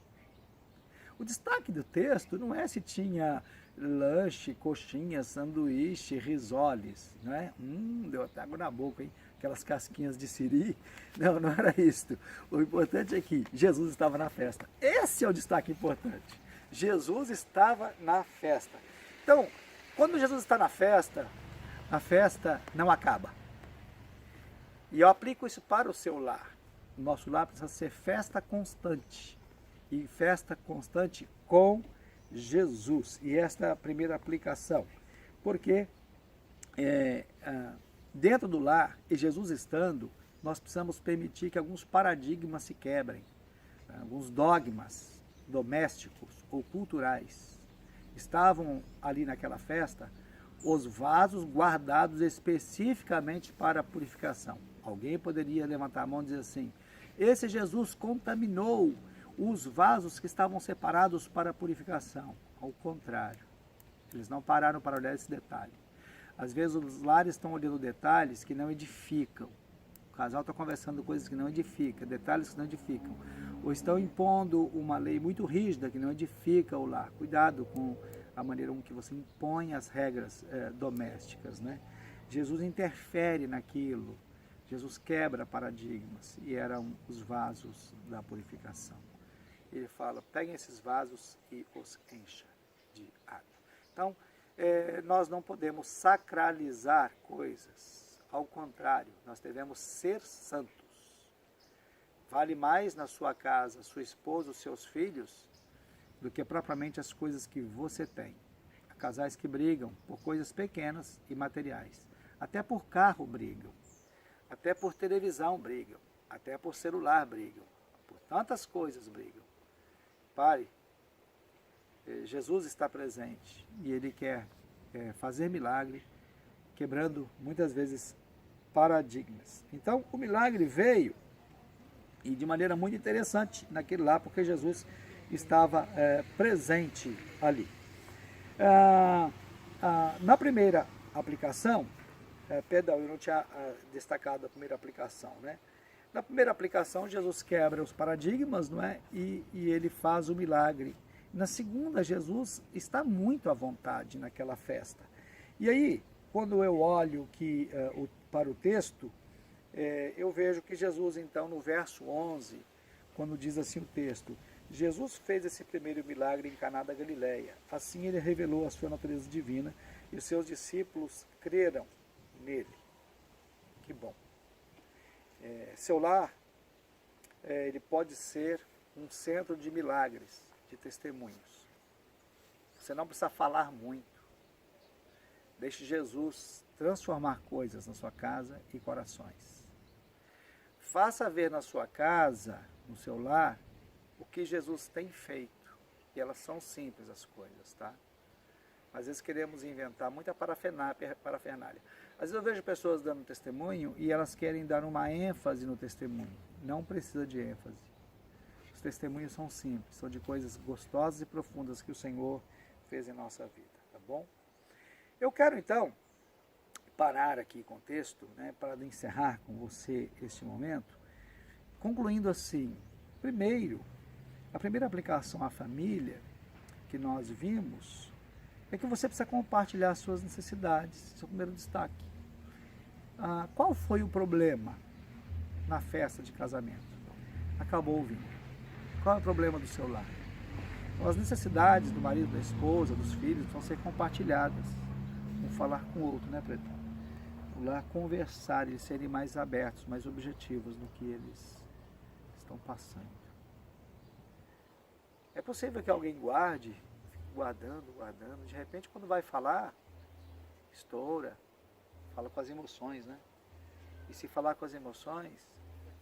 O destaque do texto não é se tinha lanche, coxinha, sanduíche, risoles, não é? Deu até água na boca, hein? Aquelas casquinhas de siri. Não, não era isso. O importante é que Jesus estava na festa. Esse é o destaque importante. Jesus estava na festa. Então, quando Jesus está na festa, a festa não acaba. E eu aplico isso para o seu lar. O nosso lar precisa ser festa constante. E festa constante com Jesus. E esta é a primeira aplicação. Porque dentro do lar, e Jesus estando, nós precisamos permitir que alguns paradigmas se quebrem. Alguns dogmas domésticos ou culturais. Estavam ali naquela festa os vasos guardados especificamente para a purificação. Alguém poderia levantar a mão e dizer assim, esse Jesus contaminou os vasos que estavam separados para a purificação. Ao contrário, eles não pararam para olhar esse detalhe. Às vezes os lares estão olhando detalhes que não edificam. O casal está conversando coisas que não edificam, detalhes que não edificam. Ou estão impondo uma lei muito rígida que não edifica o lar. Cuidado com a maneira com que você impõe as regras domésticas, né? Jesus interfere naquilo. Jesus quebra paradigmas e eram os vasos da purificação. Ele fala, peguem esses vasos e os encha de água. Então, nós não podemos sacralizar coisas. Ao contrário, nós devemos ser santos. Vale mais na sua casa, sua esposa, os seus filhos, do que propriamente as coisas que você tem. Há casais que brigam por coisas pequenas e materiais. Até por carro brigam. Até por televisão brigam. Até por celular brigam. Por tantas coisas brigam. Pare. Jesus está presente e Ele quer fazer milagre, quebrando muitas vezes paradigmas. Então o milagre veio e de maneira muito interessante naquele lá, porque Jesus estava presente ali. Na primeira aplicação, perdão, eu não tinha destacado a primeira aplicação, né? Na primeira aplicação, Jesus quebra os paradigmas, não é? E ele faz o milagre. Na segunda, Jesus está muito à vontade naquela festa. E aí, quando eu olho para o texto, eu vejo que Jesus, então, no verso 11, quando diz assim o texto, Jesus fez esse primeiro milagre em Caná da Galileia. Assim ele revelou a sua natureza divina e os seus discípulos creram nele. Que bom. Seu lar, ele pode ser um centro de milagres, de testemunhos. Você não precisa falar muito. Deixe Jesus transformar coisas na sua casa e corações. Faça ver na sua casa, no seu lar, o que Jesus tem feito. E elas são simples as coisas, tá? Às vezes queremos inventar muita parafernália. Às vezes eu vejo pessoas dando testemunho e elas querem dar uma ênfase no testemunho. Não precisa de ênfase. Os testemunhos são simples, são de coisas gostosas e profundas que o Senhor fez em nossa vida, tá bom? Eu quero então parar aqui com o texto, né, para encerrar com você este momento, concluindo assim, primeiro, a primeira aplicação à família que nós vimos é que você precisa compartilhar as suas necessidades, seu primeiro destaque. Qual foi o problema na festa de casamento? Acabou o vinho. Qual é o problema do seu lar? As necessidades do marido, da esposa, dos filhos vão ser compartilhadas. Um falar com o outro, né, Preta? O lar conversar, eles serem mais abertos, mais objetivos no que eles estão passando. É possível que alguém guarde, fique guardando, de repente quando vai falar, estoura, fala com as emoções, né? E se falar com as emoções,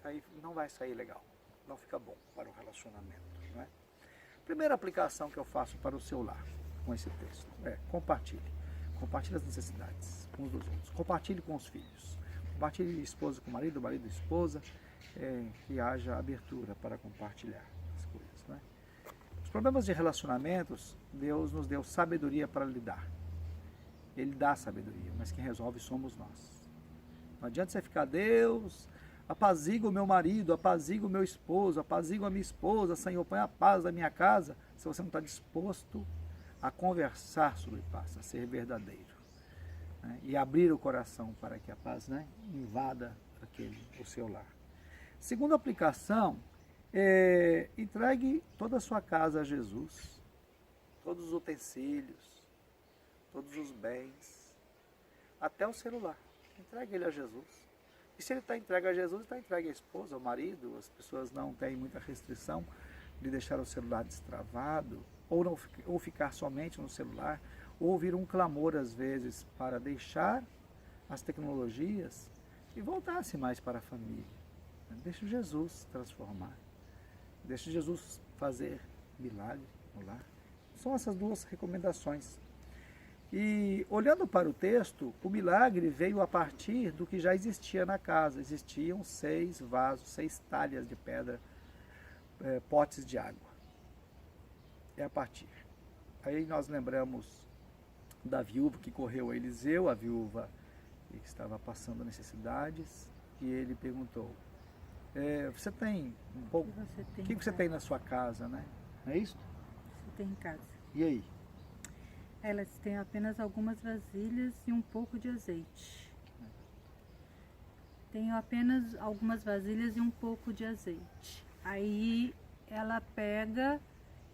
aí não vai sair legal, não fica bom para o relacionamento, não é? Primeira aplicação que eu faço para o seu lar com esse texto compartilhe. Compartilhe as necessidades uns dos outros. Compartilhe com os filhos. Compartilhe esposa com o marido com a esposa. Que haja abertura para compartilhar as coisas, né? Os problemas de relacionamentos, Deus nos deu sabedoria para lidar. Ele dá sabedoria, mas quem resolve somos nós. Não adianta você ficar, Deus, apazigua o meu marido, apazigua o meu esposo, apazigua a minha esposa, Senhor, põe a paz na minha casa, se você não está disposto a conversar sobre paz, a ser verdadeiro, né? E abrir o coração para que a paz, né, invada o seu lar. Segunda aplicação, entregue toda a sua casa a Jesus, todos os utensílios, todos os bens, até o celular, entregue ele a Jesus. E se ele está entregue a Jesus, está entregue à esposa, ao marido. As pessoas não têm muita restrição de deixar o celular destravado, ou ficar somente no celular, ou ouvir um clamor às vezes para deixar as tecnologias e voltar-se mais para a família. Deixe Jesus transformar. Deixe Jesus fazer milagre no lar. São essas duas recomendações. E olhando para o texto, o milagre veio a partir do que já existia na casa. Existiam 6 vasos, 6 talhas de pedra, potes de água. É a partir. Aí nós lembramos da viúva que correu a Eliseu, a viúva que estava passando necessidades, e ele perguntou, você tem um pouco, o que você tem na sua casa, né? Não é isso? Você tem em casa. E aí? Elas têm apenas algumas vasilhas e um pouco de azeite. Tenho apenas algumas vasilhas e um pouco de azeite. Aí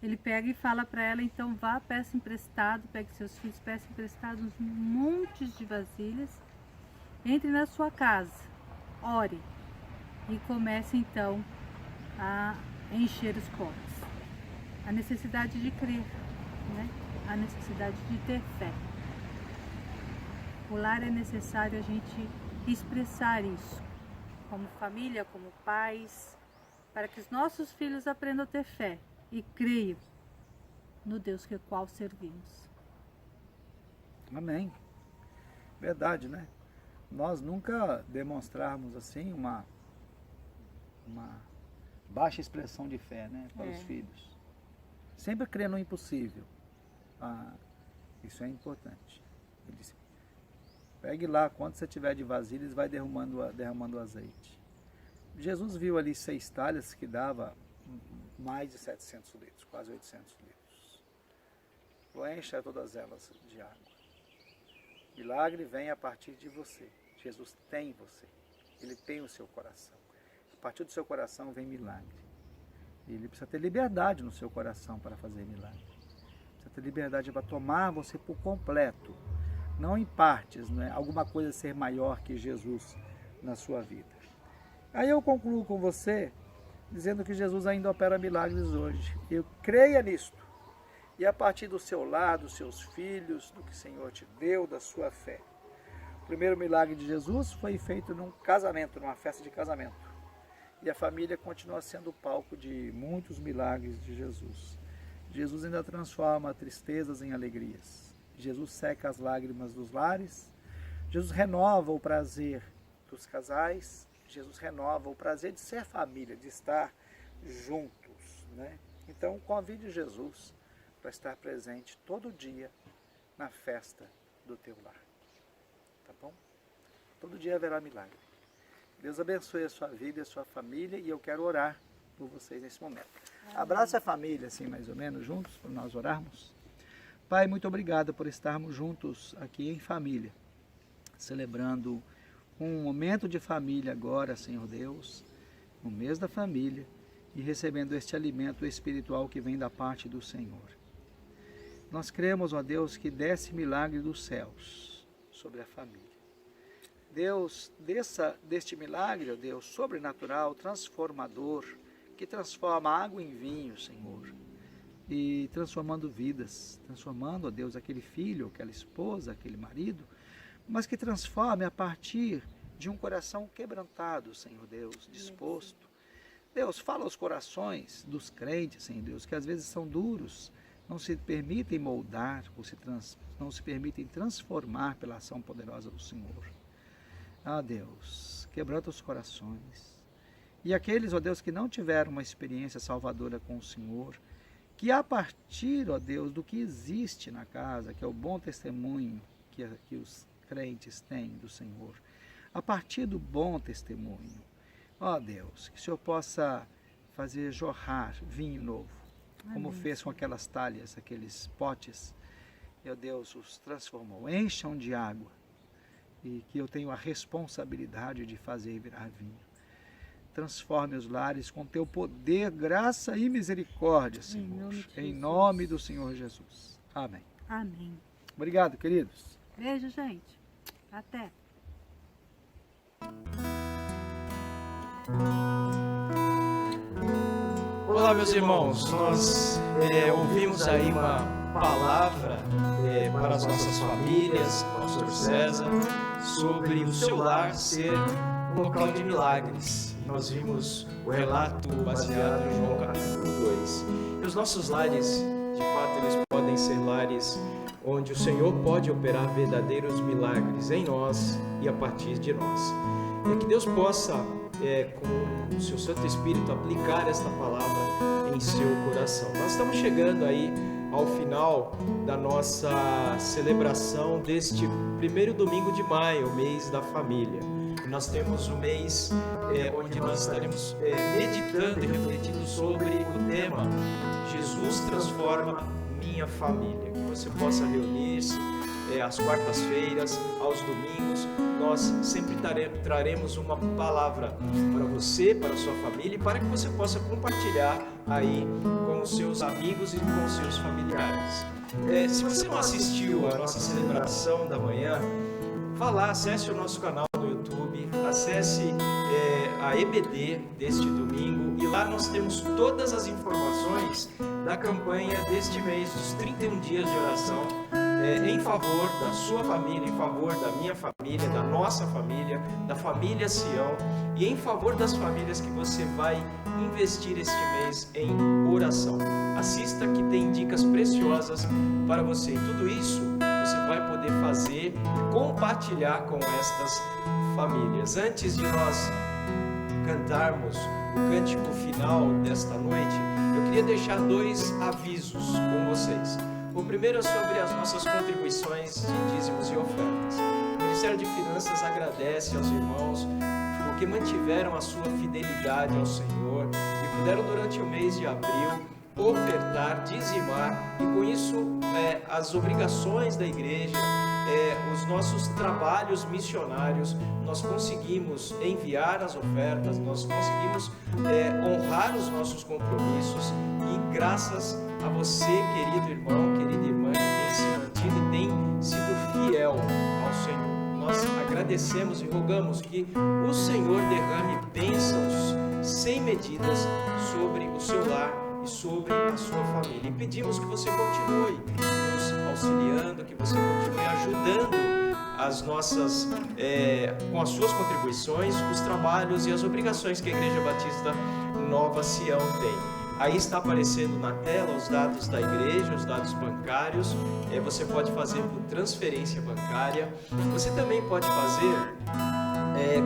ele pega e fala para ela, então vá, peça emprestado, pegue seus filhos, peça emprestado uns montes de vasilhas, entre na sua casa, ore e comece então a encher os potes. A necessidade de crer, né? A necessidade de ter fé. O lar é necessário a gente expressar isso, como família, como pais, para que os nossos filhos aprendam a ter fé e creiam no Deus que qual servimos. Amém. Verdade, né? Nós nunca demonstrarmos assim uma baixa expressão de fé, né, para os filhos. Sempre crer no impossível. Isso é importante. Ele disse, pegue lá, quando você tiver de vasilhas, vai derramando azeite. Jesus viu ali 6 talhas que dava mais de 700 litros, quase 800 litros. Encha todas elas de água. Milagre vem a partir de você. Jesus tem você. Ele tem o seu coração. A partir do seu coração vem milagre. Ele precisa ter liberdade no seu coração para fazer milagre. Precisa ter liberdade para tomar você por completo. Não em partes, né? Alguma coisa ser maior que Jesus na sua vida. Aí eu concluo com você dizendo que Jesus ainda opera milagres hoje. Eu creia nisto. E a partir do seu lar, dos seus filhos, do que o Senhor te deu, da sua fé. O primeiro milagre de Jesus foi feito num casamento, numa festa de casamento. E a família continua sendo o palco de muitos milagres de Jesus. Jesus ainda transforma tristezas em alegrias. Jesus seca as lágrimas dos lares. Jesus renova o prazer dos casais. Jesus renova o prazer de ser família, de estar juntos, né? Então, convide Jesus para estar presente todo dia na festa do teu lar. Tá bom? Todo dia haverá milagre. Deus abençoe a sua vida e a sua família e eu quero orar por vocês nesse momento. Abraça a família, assim, mais ou menos, juntos, para nós orarmos. Pai, muito obrigado por estarmos juntos aqui em família, celebrando um momento de família agora, Senhor Deus, no mês da família, e recebendo este alimento espiritual que vem da parte do Senhor. Nós cremos, ó Deus, que desce milagre dos céus sobre a família. Deus, deste milagre, ó Deus, sobrenatural, transformador, que transforma água em vinho, Senhor, e transformando vidas, transformando, ó Deus, aquele filho, aquela esposa, aquele marido, mas que transforme a partir de um coração quebrantado, Senhor Deus, disposto. Deus, fala aos corações dos crentes, Senhor Deus, que às vezes são duros, não se permitem moldar, ou não se permitem transformar pela ação poderosa do Senhor. Ah, Deus, quebranta os corações. E aqueles, ó Deus, que não tiveram uma experiência salvadora com o Senhor, que a partir, ó Deus, do que existe na casa, que é o bom testemunho que os crentes têm do Senhor, a partir do bom testemunho, ó Deus, que o Senhor possa fazer jorrar vinho novo, como fez com aquelas talhas, aqueles potes, meu Deus, os transformou, encham de água, e que eu tenho a responsabilidade de fazer virar vinho. Transforme os lares com teu poder, graça e misericórdia, Senhor, em nome do Senhor Jesus. Amém. Amém. Obrigado, queridos. Beijo, gente. Até. Olá, meus irmãos, nós ouvimos aí uma palavra para as nossas famílias, pastor César, sobre o seu lar ser um local de milagres. Nós vimos o relato baseado em João capítulo 2. E os nossos lares, de fato, eles podem ser lares onde o Senhor pode operar verdadeiros milagres em nós e a partir de nós. É que Deus possa, com o seu Santo Espírito, aplicar esta palavra em seu coração. Nós estamos chegando aí ao final da nossa celebração deste primeiro domingo de maio, o mês da família. E nós temos um mês onde nós estaremos meditando e refletindo sobre o tema Jesus transforma minha família. Que você possa reunir-se às quartas-feiras, aos domingos. Nós sempre traremos uma palavra para você, para a sua família e para que você possa compartilhar aí com os seus amigos e com os seus familiares. Se você não assistiu à nossa celebração da manhã, vá lá, acesse o nosso canal no YouTube, acesse a EBD deste domingo e lá nós temos todas as informações da campanha deste mês, dos 31 dias de oração, em favor da sua família, em favor da minha família, da nossa família, da família Sião e em favor das famílias que você vai investir este mês em oração. Assista que tem dicas preciosas para você e tudo isso você vai poder fazer e compartilhar com estas famílias. Antes de nós cantarmos o cântico final desta noite, eu queria deixar 2 avisos com vocês. O primeiro é sobre as nossas contribuições de dízimos e ofertas. O Ministério de Finanças agradece aos irmãos porque mantiveram a sua fidelidade ao Senhor e puderam durante o mês de abril ofertar, dizimar, e com isso as obrigações da igreja, os nossos trabalhos missionários, nós conseguimos enviar as ofertas, nós conseguimos honrar os nossos compromissos, e graças a você, querido irmão, querida irmã, que tem se mantido e tem sido fiel ao Senhor. Nós agradecemos e rogamos que o Senhor derrame bênçãos sem medidas sobre o seu lar e sobre a sua família. E pedimos que você continue nos auxiliando, que você continue ajudando as nossas, com as suas contribuições, os trabalhos e as obrigações que a Igreja Batista Nova Sião tem. Aí está aparecendo na tela os dados da igreja, os dados bancários. Você pode fazer por transferência bancária. Você também pode fazer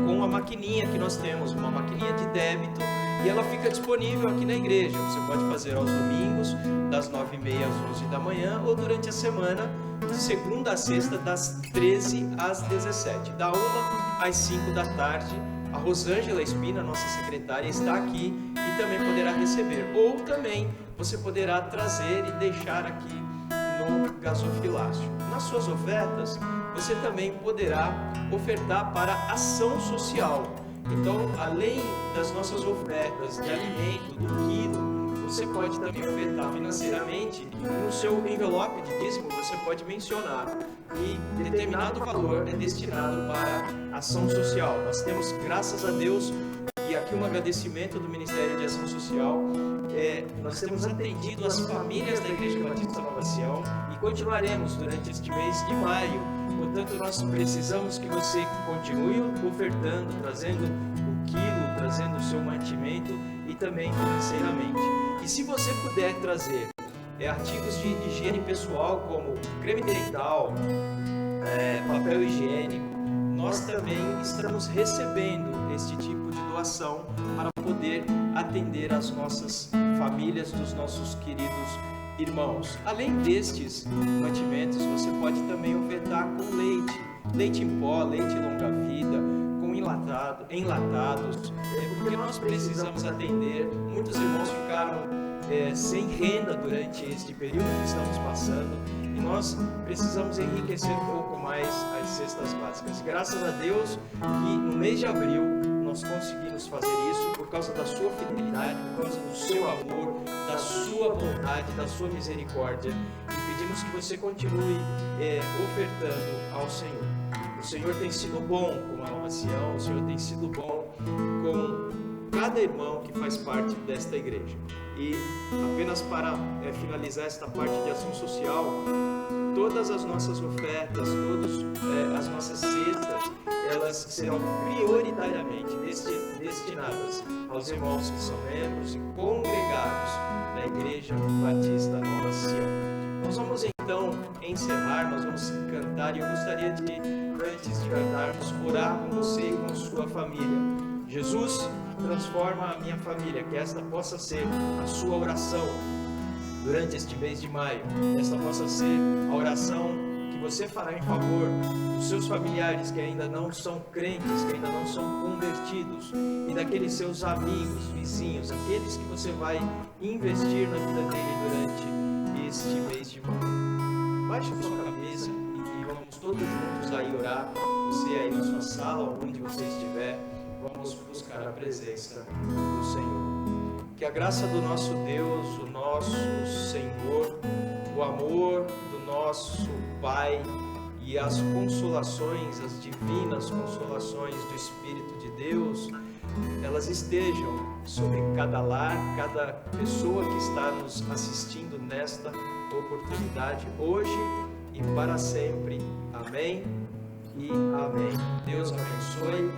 com a maquininha que nós temos, uma maquininha de débito, e ela fica disponível aqui na igreja. Você pode fazer aos domingos, das 9h30 às 11 da manhã, ou durante a semana, de segunda a sexta, das 13 às 17, da 1 às 5 da tarde. A Rosângela Espina, nossa secretária, está aqui e também poderá receber. Ou também você poderá trazer e deixar aqui no gasofilácio. Nas suas ofertas, você também poderá ofertar para ação social. Então, além das nossas ofertas de alimento, do quilo, você pode também ofertar financeiramente. No seu envelope de dízimo, você pode mencionar que determinado valor é destinado para ação social. Nós temos, graças a Deus, e aqui um agradecimento do Ministério de Ação Social, nós temos atendido as famílias da Igreja Batista Nova Sião e continuaremos durante este mês de maio. Portanto, nós precisamos que você continue ofertando, trazendo o quilo, trazendo o seu mantimento e também financeiramente. E se você puder trazer artigos de higiene pessoal, como creme dental, papel higiênico, nós também estamos recebendo este tipo de doação para poder atender as nossas famílias dos nossos queridos irmãos. Além destes mantimentos, você pode também ofertar com leite em pó, leite longa-vida, com enlatados, porque nós precisamos atender. Muitos irmãos ficaram sem renda durante este período que estamos passando, e nós precisamos enriquecer um pouco mais as cestas básicas. Graças a Deus que no mês de abril nós conseguimos fazer isso por causa da sua fidelidade, por causa do seu amor, da sua bondade, da sua misericórdia, e pedimos que você continue ofertando ao Senhor. O Senhor tem sido bom com a Nova Sião, o Senhor tem sido bom com cada irmão que faz parte desta igreja. E apenas para finalizar esta parte de ação social, todas as nossas ofertas, todas as nossas cestas, elas serão prioritariamente destinadas aos irmãos que são membros e congregados na Igreja Batista Nova Sião. Nós vamos então encerrar, nós vamos cantar, e eu gostaria de, antes de cantarmos, orar com você e com sua família. Jesus, transforma a minha família, que esta possa ser a sua oração durante este mês de maio. Esta possa ser a oração que você fará em favor dos seus familiares que ainda não são crentes, que ainda não são convertidos, e daqueles seus amigos, vizinhos, aqueles que você vai investir na vida dele durante este mês de maio. Baixe a sua cabeça e vamos todos juntos aí orar. Você aí na sua sala, onde você estiver, vamos buscar a presença do Senhor. Que a graça do nosso Deus, o nosso Senhor, o amor do nosso Pai e as consolações, as divinas consolações do Espírito de Deus, elas estejam sobre cada lar, cada pessoa que está nos assistindo nesta oportunidade, hoje e para sempre. Amém e amém. Deus abençoe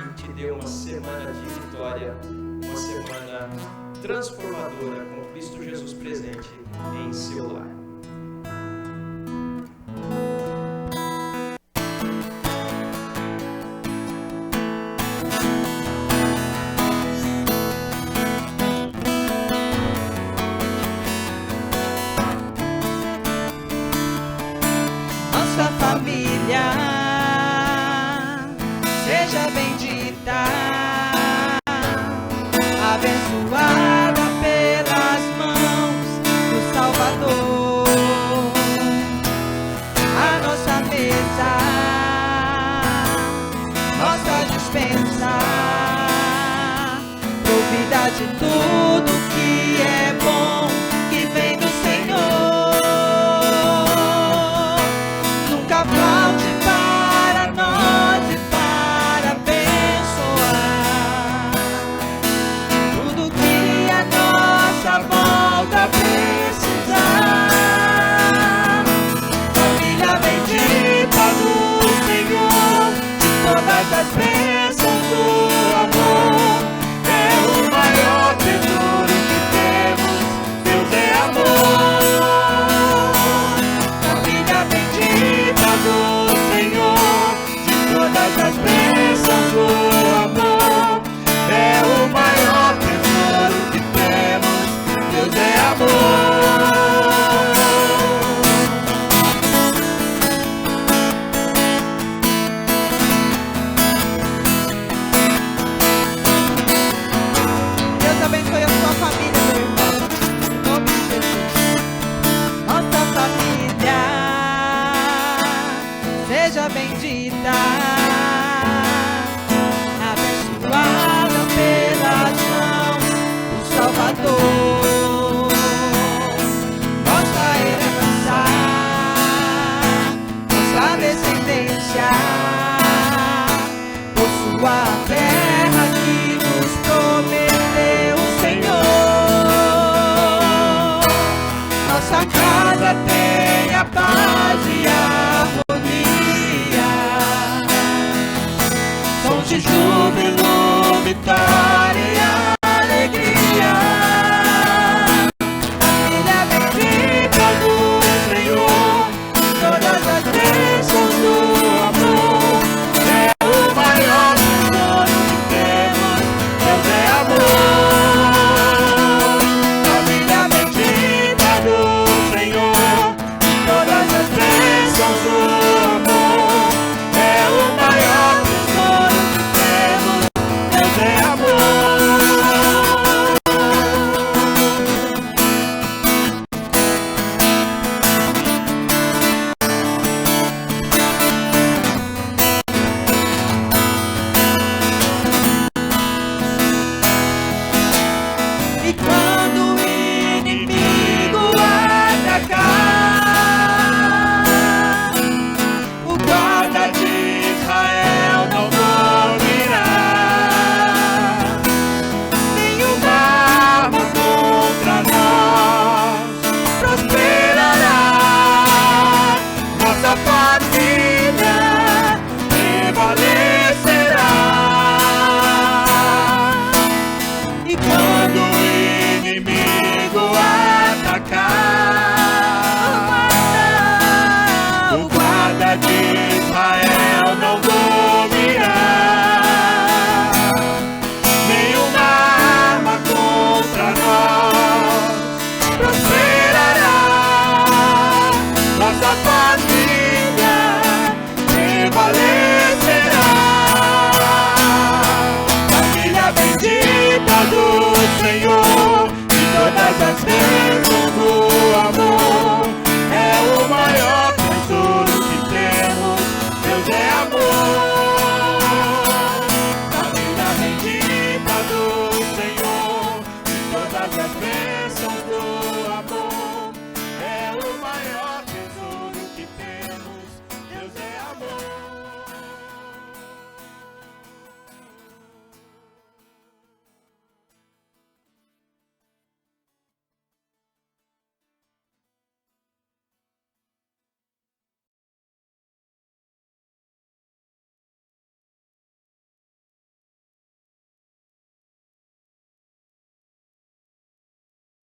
e te dê uma semana de vitória, uma semana transformadora com Cristo Jesus presente em seu lar. Nossa família seja bendita, abençoada pelas mãos de tudo que é bom, que vem do Senhor. Nunca falte para nós e para abençoar tudo que a nossa volta precisar. Família bendita do Senhor, de todas as bênçãos do amor, é o maior tesouro que temos, Deus é amor. Família bendita do Senhor, de todas as bênçãos do amor, é o maior tesouro que temos, Deus é amor. Deus abençoe a sua família, meu irmão, em nome de Jesus. Nossa família seja bendita, abençoada pelas mãos do Salvador. Nossa herança, nossa descendência, possua a terra que nos prometeu o Senhor. Nossa casa tenha paz e